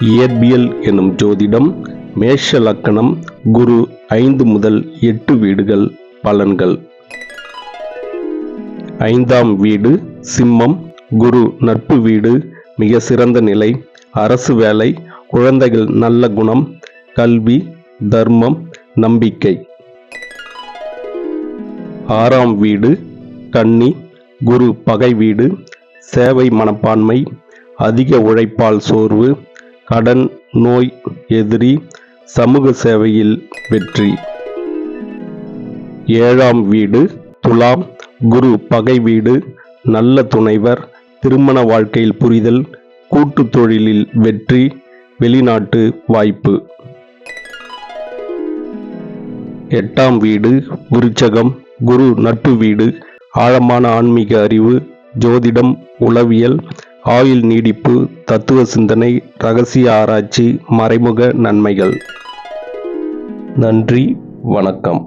இயற்பியல் எனும் ஜோதிடம். மேஷ லக்கணம். குரு 5 முதல் 8 வீடுகள். பலன்கள். 5ஆம் வீடு சிம்மம். குரு நட்பு வீடு. மிக சிறந்த நிலை. அரசு வேலை, குழந்தைகள், நல்ல குணம், கல்வி, தர்மம், நம்பிக்கை. 6ஆம் வீடு கன்னி. குரு பகை வீடு. சேவை மனப்பான்மை, அதிக உழைப்பால் சோர்வு, கடன், நோய், எதிரி, சமூக சேவையில் வெற்றி. 7ஆம் வீடு துலாம். குரு பகை வீடு. நல்ல துணைவர், திருமண வாழ்க்கையில் புரிதல், கூட்டு தொழிலில் வெற்றி, வெளிநாட்டு வாய்ப்பு. 8ஆம் வீடு விருச்சகம். குரு நட்பு வீடு. ஆழமான ஆன்மீக அறிவு, ஜோதிடம், உளவியல், ஆயுள் நீடிப்பு, தத்துவ சிந்தனை, ரகசிய ஆராய்ச்சி, மறைமுக நன்மைகள். நன்றி, வணக்கம்.